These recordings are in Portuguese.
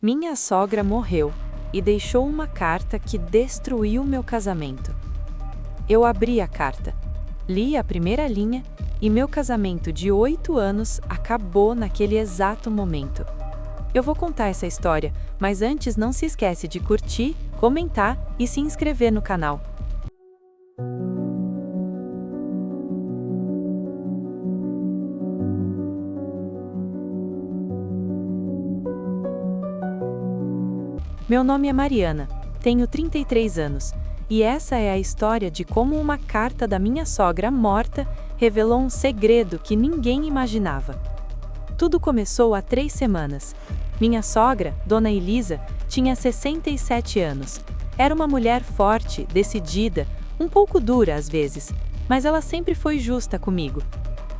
Minha sogra morreu e deixou uma carta que destruiu meu casamento. Eu abri a carta, li a primeira linha e meu casamento de 8 anos acabou naquele exato momento. Eu vou contar essa história, mas antes não se esquece de curtir, comentar e se inscrever no canal. Meu nome é Mariana, tenho 33 anos, e essa é a história de como uma carta da minha sogra morta revelou um segredo que ninguém imaginava. Tudo começou há 3 semanas. Minha sogra, Dona Elisa, tinha 67 anos. Era uma mulher forte, decidida, um pouco dura às vezes, mas ela sempre foi justa comigo.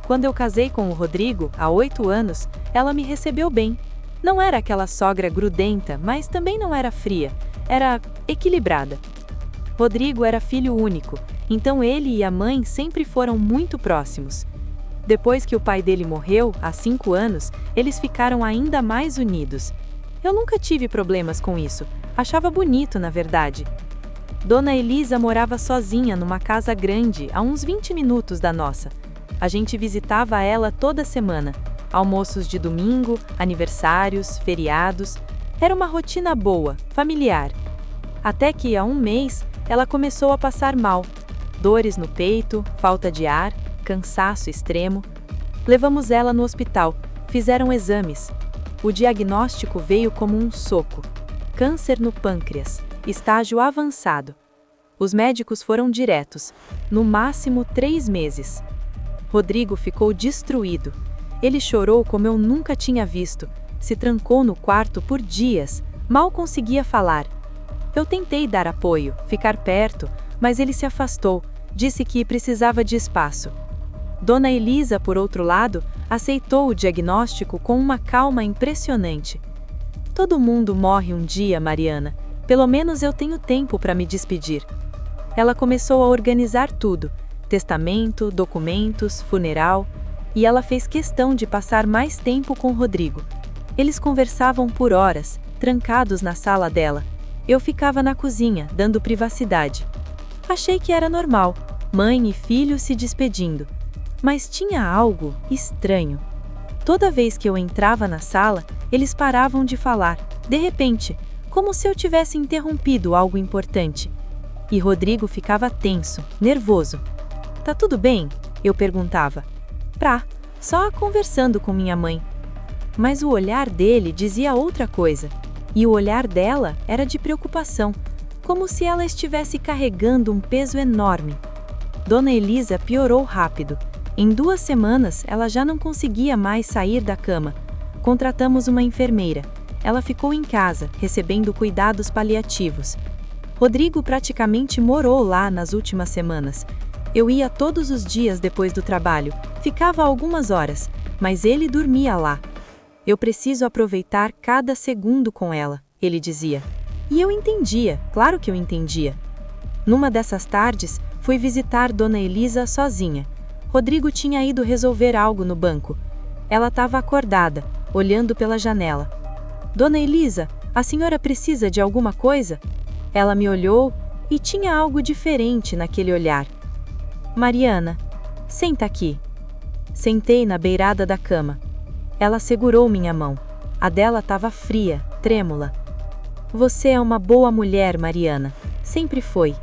Quando eu casei com o Rodrigo, há 8 anos, ela me recebeu bem. Não era aquela sogra grudenta, mas também não era fria, era equilibrada. Rodrigo era filho único, então ele e a mãe sempre foram muito próximos. Depois que o pai dele morreu, há 5 anos, eles ficaram ainda mais unidos. Eu nunca tive problemas com isso, achava bonito na verdade. Dona Elisa morava sozinha numa casa grande, a uns 20 minutos da nossa. A gente visitava ela toda semana. Almoços de domingo, aniversários, feriados. Era uma rotina boa, familiar. Até que, há um mês, ela começou a passar mal. Dores no peito, falta de ar, cansaço extremo. Levamos ela no hospital, fizeram exames. O diagnóstico veio como um soco. Câncer no pâncreas, estágio avançado. Os médicos foram diretos, no máximo 3 meses. Rodrigo ficou destruído. Ele chorou como eu nunca tinha visto, se trancou no quarto por dias, mal conseguia falar. Eu tentei dar apoio, ficar perto, mas ele se afastou, disse que precisava de espaço. Dona Elisa, por outro lado, aceitou o diagnóstico com uma calma impressionante. Todo mundo morre um dia, Mariana, pelo menos eu tenho tempo para me despedir. Ela começou a organizar tudo, testamento, documentos, funeral. E ela fez questão de passar mais tempo com Rodrigo. Eles conversavam por horas, trancados na sala dela. Eu ficava na cozinha, dando privacidade. Achei que era normal, mãe e filho se despedindo. Mas tinha algo estranho. Toda vez que eu entrava na sala, eles paravam de falar, de repente, como se eu tivesse interrompido algo importante. E Rodrigo ficava tenso, nervoso. "Tá tudo bem?" eu perguntava. Só conversando com minha mãe. Mas o olhar dele dizia outra coisa, e o olhar dela era de preocupação, como se ela estivesse carregando um peso enorme. Dona Elisa piorou rápido. Em 2 semanas, ela já não conseguia mais sair da cama. Contratamos uma enfermeira. Ela ficou em casa, recebendo cuidados paliativos. Rodrigo praticamente morou lá nas últimas semanas. Eu ia todos os dias depois do trabalho, ficava algumas horas, mas ele dormia lá. "Eu preciso aproveitar cada segundo com ela", ele dizia. E eu entendia, claro que eu entendia. Numa dessas tardes, fui visitar Dona Elisa sozinha. Rodrigo tinha ido resolver algo no banco. Ela estava acordada, olhando pela janela. "Dona Elisa, a senhora precisa de alguma coisa?" Ela me olhou e tinha algo diferente naquele olhar. "Mariana, senta aqui." Sentei na beirada da cama. Ela segurou minha mão. A dela estava fria, trêmula. "Você é uma boa mulher, Mariana. Sempre foi."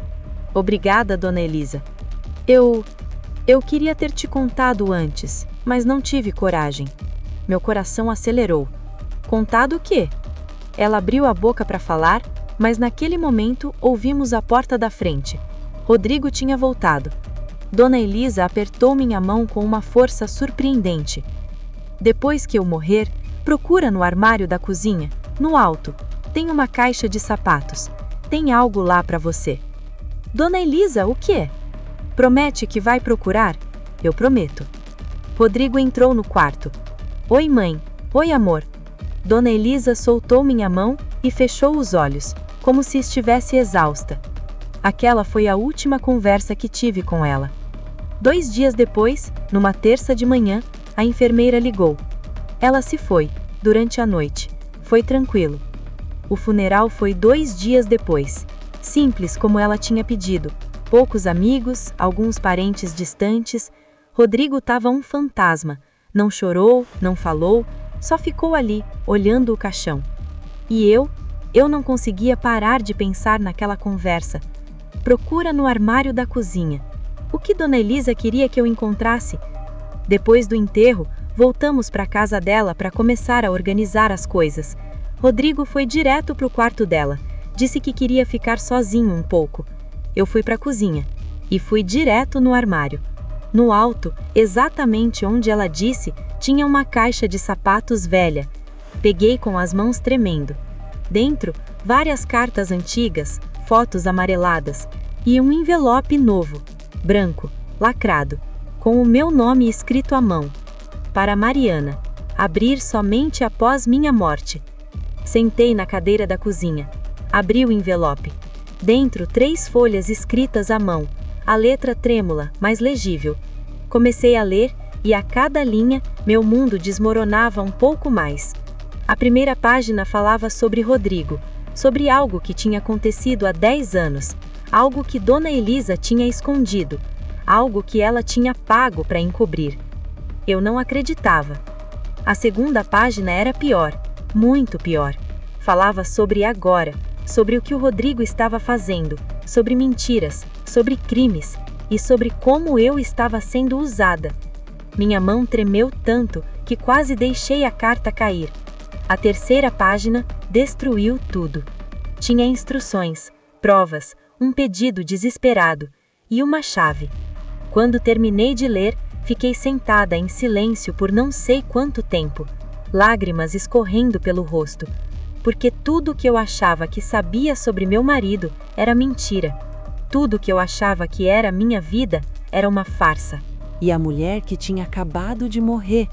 "Obrigada, Dona Elisa. Eu queria ter te contado antes, mas não tive coragem." Meu coração acelerou. "Contado o quê?" Ela abriu a boca para falar, mas naquele momento ouvimos a porta da frente. Rodrigo tinha voltado. Dona Elisa apertou minha mão com uma força surpreendente. "Depois que eu morrer, procura no armário da cozinha, no alto. Tem uma caixa de sapatos. Tem algo lá para você." "Dona Elisa, o quê?" "Promete que vai procurar?" "Eu prometo." Rodrigo entrou no quarto. "Oi, mãe. Oi, amor." Dona Elisa soltou minha mão e fechou os olhos, como se estivesse exausta. Aquela foi a última conversa que tive com ela. 2 dias depois, numa terça de manhã, a enfermeira ligou. Ela se foi, durante a noite. Foi tranquilo. O funeral foi 2 dias depois. Simples como ela tinha pedido. Poucos amigos, alguns parentes distantes. Rodrigo estava um fantasma. Não chorou, não falou, só ficou ali, olhando o caixão. E eu não conseguia parar de pensar naquela conversa. Procura no armário da cozinha. O que Dona Elisa queria que eu encontrasse? Depois do enterro, voltamos para a casa dela para começar a organizar as coisas. Rodrigo foi direto para o quarto dela. Disse que queria ficar sozinho um pouco. Eu fui para a cozinha e fui direto no armário. No alto, exatamente onde ela disse, tinha uma caixa de sapatos velha. Peguei com as mãos tremendo. Dentro, várias cartas antigas, fotos amareladas e um envelope novo, branco, lacrado, com o meu nome escrito à mão. Para Mariana, abrir somente após minha morte. Sentei na cadeira da cozinha. Abri o envelope. Dentro, 3 folhas escritas à mão, a letra trêmula, mas legível. Comecei a ler e a cada linha, meu mundo desmoronava um pouco mais. A primeira página falava sobre Rodrigo, sobre algo que tinha acontecido há 10 anos, algo que Dona Elisa tinha escondido, algo que ela tinha pago para encobrir. Eu não acreditava. A segunda página era pior, muito pior. Falava sobre agora, sobre o que o Rodrigo estava fazendo, sobre mentiras, sobre crimes e sobre como eu estava sendo usada. Minha mão tremeu tanto que quase deixei a carta cair. A terceira página destruiu tudo. Tinha instruções, provas, um pedido desesperado e uma chave. Quando terminei de ler, fiquei sentada em silêncio por não sei quanto tempo, lágrimas escorrendo pelo rosto, porque tudo que eu achava que sabia sobre meu marido era mentira. Tudo que eu achava que era minha vida era uma farsa. E a mulher que tinha acabado de morrer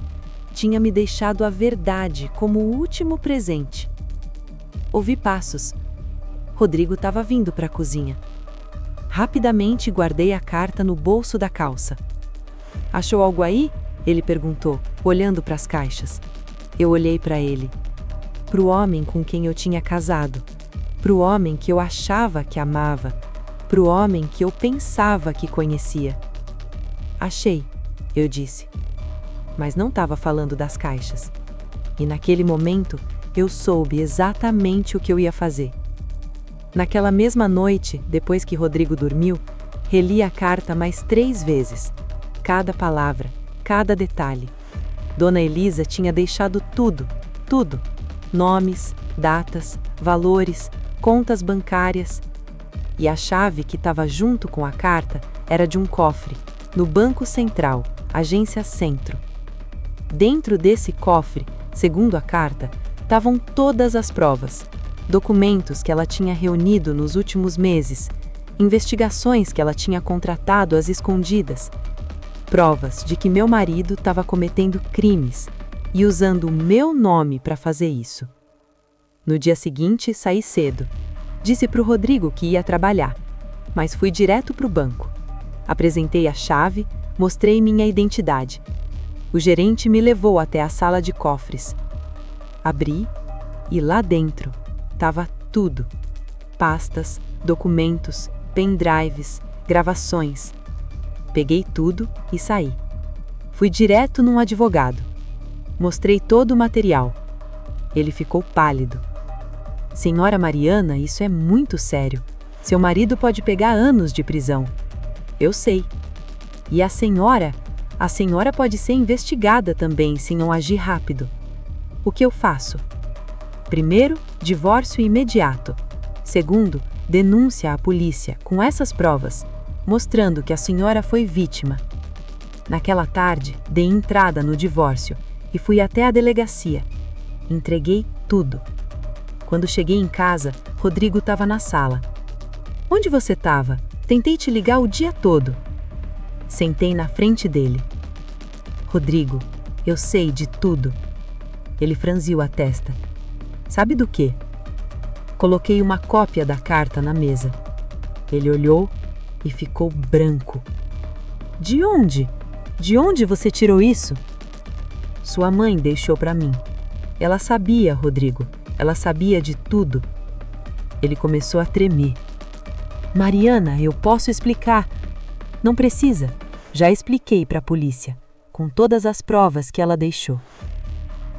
tinha me deixado a verdade como o último presente. Ouvi passos. Rodrigo estava vindo para a cozinha. Rapidamente guardei a carta no bolso da calça. Achou algo aí? Ele perguntou, olhando para as caixas. Eu olhei para ele. Para o homem com quem eu tinha casado. Para o homem que eu achava que amava. Para o homem que eu pensava que conhecia. Achei, eu disse. Mas não estava falando das caixas. E naquele momento, eu soube exatamente o que eu ia fazer. Naquela mesma noite, depois que Rodrigo dormiu, reli a carta mais 3 vezes. Cada palavra, cada detalhe. Dona Elisa tinha deixado tudo, tudo. Nomes, datas, valores, contas bancárias. E a chave que estava junto com a carta era de um cofre, no Banco Central, Agência Centro. Dentro desse cofre, segundo a carta, estavam todas as provas, documentos que ela tinha reunido nos últimos meses, investigações que ela tinha contratado às escondidas, provas de que meu marido estava cometendo crimes e usando o meu nome para fazer isso. No dia seguinte, saí cedo. Disse para o Rodrigo que ia trabalhar, mas fui direto para o banco. Apresentei a chave, mostrei minha identidade. O gerente me levou até a sala de cofres. Abri e lá dentro estava tudo. Pastas, documentos, pendrives, gravações. Peguei tudo e saí. Fui direto num advogado. Mostrei todo o material. Ele ficou pálido. Senhora Mariana, isso é muito sério. Seu marido pode pegar anos de prisão. Eu sei. E a senhora pode ser investigada também se não agir rápido. O que eu faço? Primeiro, divórcio imediato. Segundo, denúncia à polícia com essas provas, mostrando que a senhora foi vítima. Naquela tarde, dei entrada no divórcio e fui até a delegacia. Entreguei tudo. Quando cheguei em casa, Rodrigo estava na sala. Onde você estava? Tentei te ligar o dia todo. Sentei na frente dele. Rodrigo, eu sei de tudo. Ele franziu a testa. Sabe do quê? Coloquei uma cópia da carta na mesa. Ele olhou e ficou branco. De onde? De onde você tirou isso? Sua mãe deixou para mim. Ela sabia, Rodrigo. Ela sabia de tudo. Ele começou a tremer. Mariana, eu posso explicar. Não precisa. Já expliquei para a polícia, com todas as provas que ela deixou.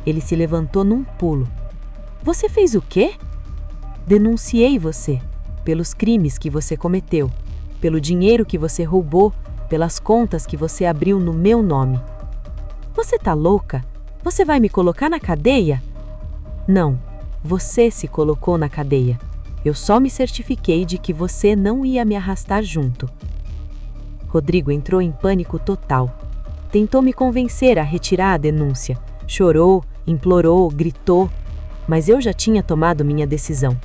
Ele se levantou num pulo. Você fez o quê? Denunciei você, pelos crimes que você cometeu, pelo dinheiro que você roubou, pelas contas que você abriu no meu nome. Você tá louca? Você vai me colocar na cadeia? Não, você se colocou na cadeia. Eu só me certifiquei de que você não ia me arrastar junto. Rodrigo entrou em pânico total. Tentou me convencer a retirar a denúncia. Chorou, implorou, gritou, mas eu já tinha tomado minha decisão.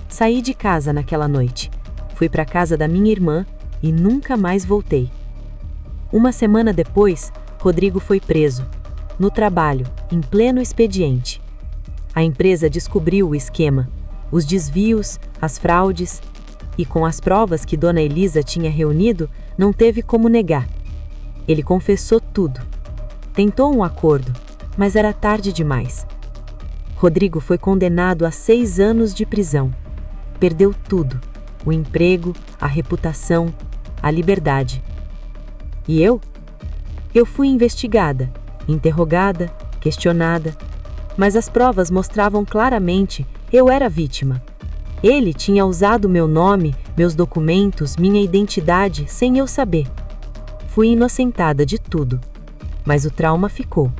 Saí de casa naquela noite. Fui para a casa da minha irmã e nunca mais voltei. Uma semana depois, Rodrigo foi preso. No trabalho, em pleno expediente. A empresa descobriu o esquema, os desvios, as fraudes, e com as provas que Dona Elisa tinha reunido, não teve como negar. Ele confessou tudo. Tentou um acordo, mas era tarde demais. Rodrigo foi condenado a 6 anos de prisão. Perdeu tudo: o emprego, a reputação, a liberdade. E eu? Eu fui investigada, interrogada, questionada, mas as provas mostravam claramente eu era vítima. Ele tinha usado meu nome, meus documentos, minha identidade sem eu saber. Fui inocentada de tudo, mas o trauma ficou.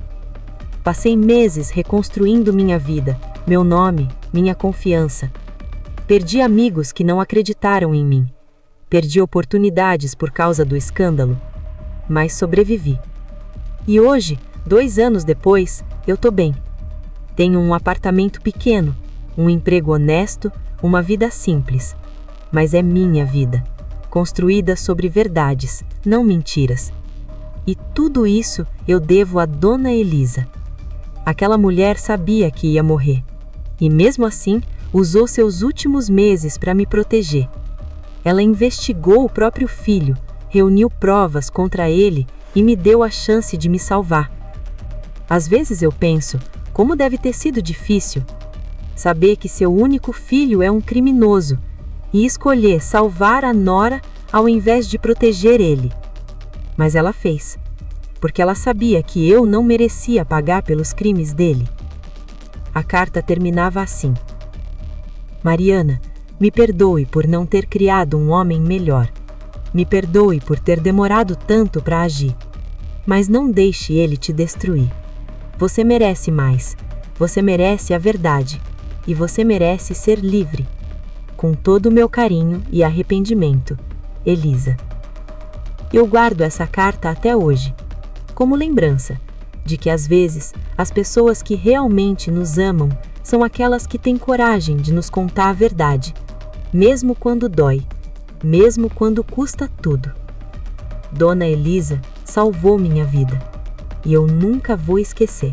Passei meses reconstruindo minha vida, meu nome, minha confiança. Perdi amigos que não acreditaram em mim. Perdi oportunidades por causa do escândalo, mas sobrevivi. E hoje, 2 anos depois, eu tô bem. Tenho um apartamento pequeno, um emprego honesto, uma vida simples. Mas é minha vida, construída sobre verdades, não mentiras. E tudo isso eu devo a Dona Elisa. Aquela mulher sabia que ia morrer. E mesmo assim, usou seus últimos meses para me proteger. Ela investigou o próprio filho, reuniu provas contra ele e me deu a chance de me salvar. Às vezes eu penso, como deve ter sido difícil saber que seu único filho é um criminoso e escolher salvar a nora ao invés de proteger ele. Mas ela fez, porque ela sabia que eu não merecia pagar pelos crimes dele. A carta terminava assim: Mariana, me perdoe por não ter criado um homem melhor. Me perdoe por ter demorado tanto para agir. Mas não deixe ele te destruir. Você merece mais. Você merece a verdade. E você merece ser livre. Com todo o meu carinho e arrependimento, Elisa. Eu guardo essa carta até hoje, como lembrança de que às vezes as pessoas que realmente nos amam são aquelas que têm coragem de nos contar a verdade, mesmo quando dói, mesmo quando custa tudo. Dona Elisa salvou minha vida, e eu nunca vou esquecer.